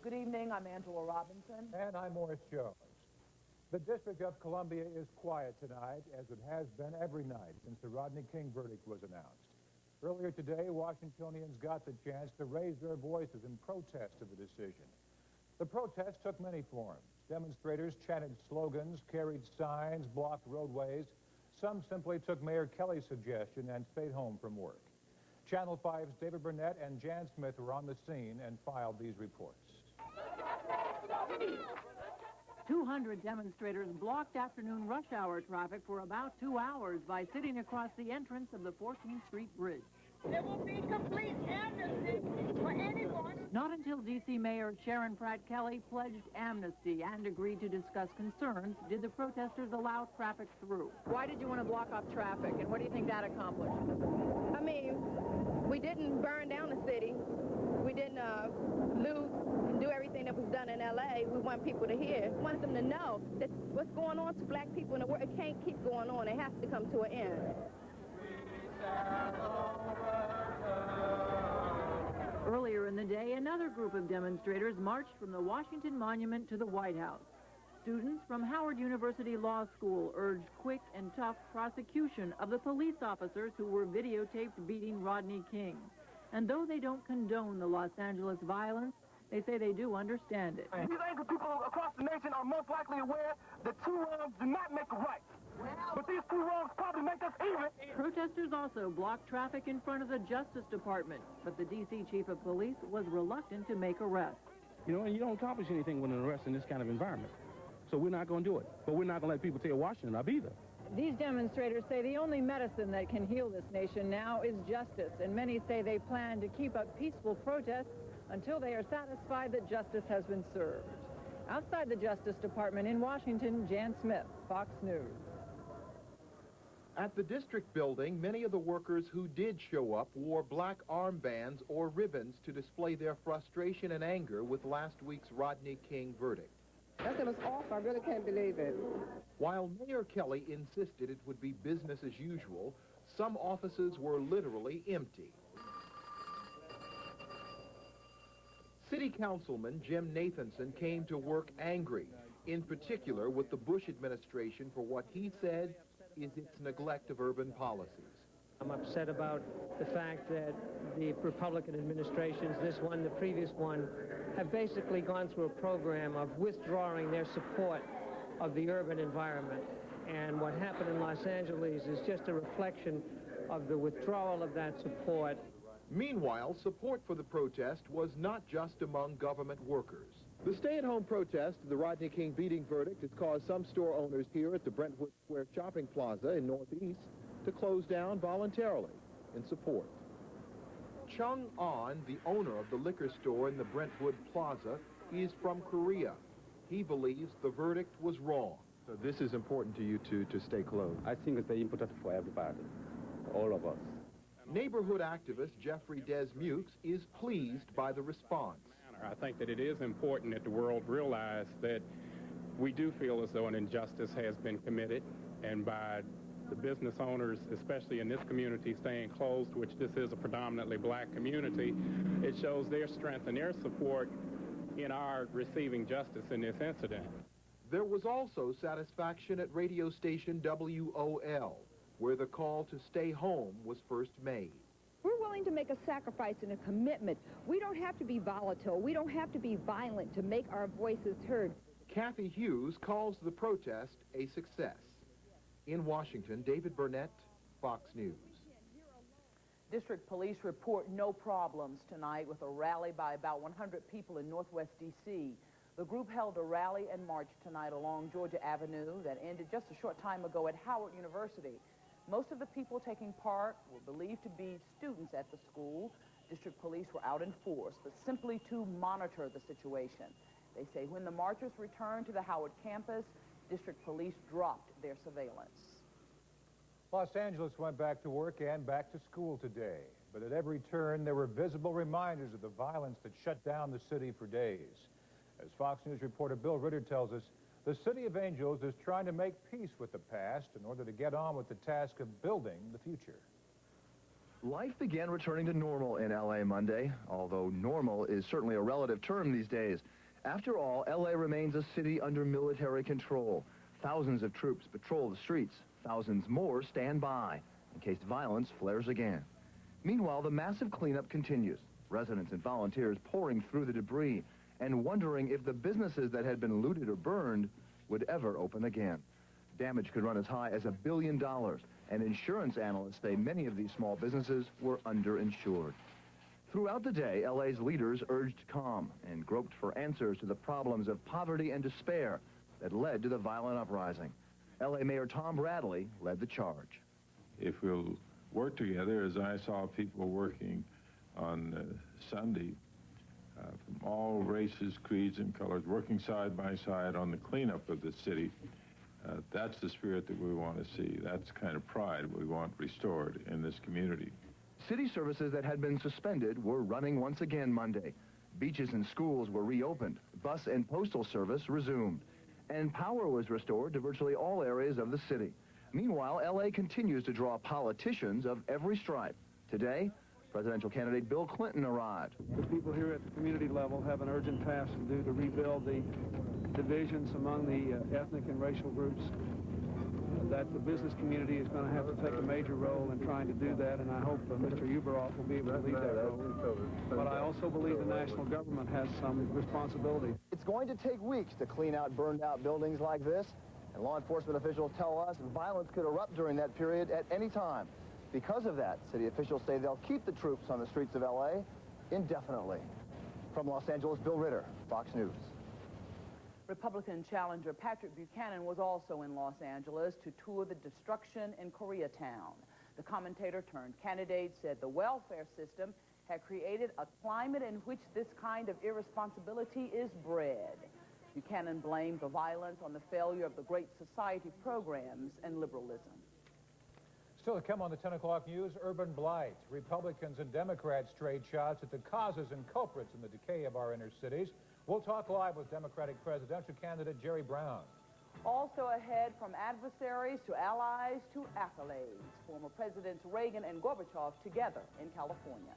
Good evening, I'm Angela Robinson. And I'm Morris Jones. The District of Columbia is quiet tonight, as it has been every night since the Rodney King verdict was announced. Earlier today, Washingtonians got the chance to raise their voices in protest of the decision. The protest took many forms. Demonstrators chanted slogans, carried signs, blocked roadways. Some simply took Mayor Kelly's suggestion and stayed home from work. Channel 5's David Burnett and Jan Smith were on the scene and filed these reports. 200 demonstrators blocked afternoon rush hour traffic for about 2 hours by sitting across the entrance of the 14th Street Bridge. There will be complete amnesty for anyone. Not until D.C. Mayor Sharon Pratt Kelly pledged amnesty and agreed to discuss concerns did the protesters allow traffic through. Why did you want to block off traffic, and what do you think that accomplished? I mean, we didn't burn down the city. We didn't loot and do everything that was done in L.A. We want people to hear. We want them to know that what's going on to black people in the world, it can't keep going on. It has to come to an end. Earlier in the day, another group of demonstrators marched from the Washington Monument to the White House. Students from Howard University Law School urged quick and tough prosecution of the police officers who were videotaped beating Rodney King. And though they don't condone the Los Angeles violence, they say they do understand it. These angry people across the nation are most likely aware that two wrongs do not make a right. But these two wrongs probably make us even. Protesters also blocked traffic in front of the Justice Department, but the D.C. Chief of Police was reluctant to make arrests. You know, and you don't accomplish anything with an arrest in this kind of environment. So we're not going to do it. But we're not going to let people tear Washington up either. These demonstrators say the only medicine that can heal this nation now is justice, and many say they plan to keep up peaceful protests until they are satisfied that justice has been served. Outside the Justice Department in Washington, Jan Smith, Fox News. At the district building, many of the workers who did show up wore black armbands or ribbons to display their frustration and anger with last week's Rodney King verdict. That was awful. I really can't believe it. While Mayor Kelly insisted it would be business as usual, some offices were literally empty. City Councilman Jim Nathanson came to work angry, in particular with the Bush administration for what he said is its neglect of urban policies. I'm upset about the fact that the Republican administrations, this one, the previous one, have basically gone through a program of withdrawing their support of the urban environment. And what happened in Los Angeles is just a reflection of the withdrawal of that support. Meanwhile, support for the protest was not just among government workers. The stay-at-home protest of the Rodney King beating verdict has caused some store owners here at the Brentwood Square Shopping Plaza in Northeast to close down voluntarily in support. Chung An, the owner of the liquor store in the Brentwood Plaza, is from Korea. He believes the verdict was wrong. So this is important to you to stay closed? I think it's very important for everybody, all of us. Neighborhood activist Jeffrey Desmukes is pleased by the response. I think that it is important that the world realize that we do feel as though an injustice has been committed, and by the business owners, especially in this community, staying closed, which this is a predominantly black community, it shows their strength and their support in our receiving justice in this incident. There was also satisfaction at radio station WOL, where the call to stay home was first made. We're willing to make a sacrifice and a commitment. We don't have to be volatile. We don't have to be violent to make our voices heard. Kathy Hughes calls the protest a success. In Washington, David Burnett, Fox News. District police report no problems tonight with a rally by about 100 people in Northwest D.C. The group held a rally and march tonight along Georgia Avenue that ended just a short time ago at Howard University. Most of the people taking part were believed to be students at the school. District police were out in force, but simply to monitor the situation. They say when the marchers returned to the Howard campus, district police dropped their surveillance. Los Angeles went back to work and back to school today. But at every turn, there were visible reminders of the violence that shut down the city for days. As Fox News reporter Bill Ritter tells us, the City of Angels is trying to make peace with the past in order to get on with the task of building the future. Life began returning to normal in L.A. Monday, although normal is certainly a relative term these days. After all, L.A. remains a city under military control. Thousands of troops patrol the streets. Thousands more stand by in case violence flares again. Meanwhile, the massive cleanup continues. Residents and volunteers pouring through the debris and wondering if the businesses that had been looted or burned would ever open again. Damage could run as high as $1 billion, and insurance analysts say many of these small businesses were underinsured. Throughout the day, LA's leaders urged calm and groped for answers to the problems of poverty and despair that led to the violent uprising. LA Mayor Tom Bradley led the charge. If we'll work together, as I saw people working on Sunday, from all races, creeds, and colors, working side by side on the cleanup of the city, that's the spirit that we want to see. That's the kind of pride we want restored in this community. City services that had been suspended were running once again Monday. Beaches and schools were reopened. Bus and postal service resumed. And power was restored to virtually all areas of the city. Meanwhile, L.A. continues to draw politicians of every stripe. Today, presidential candidate Bill Clinton arrived. The people here at the community level have an urgent task to do to rebuild the divisions among the ethnic and racial groups. That the business community is going to have to take a major role in trying to do that, and I hope Mr. Uberoff will be able to lead that role. But I also believe the national government has some responsibility. It's going to take weeks to clean out burned-out buildings like this, and law enforcement officials tell us violence could erupt during that period at any time. Because of that, city officials say they'll keep the troops on the streets of L.A. indefinitely. From Los Angeles, Bill Ritter, Fox News. Republican challenger Patrick Buchanan was also in Los Angeles to tour the destruction in Koreatown. The commentator turned candidate said the welfare system had created a climate in which this kind of irresponsibility is bred. Buchanan blamed the violence on the failure of the Great Society programs and liberalism. Still to come on the 10 o'clock news, urban blight. Republicans and Democrats trade shots at the causes and culprits in the decay of our inner cities. We'll talk live with Democratic presidential candidate Jerry Brown. Also ahead, from adversaries to allies to accolades. Former Presidents Reagan and Gorbachev together in California.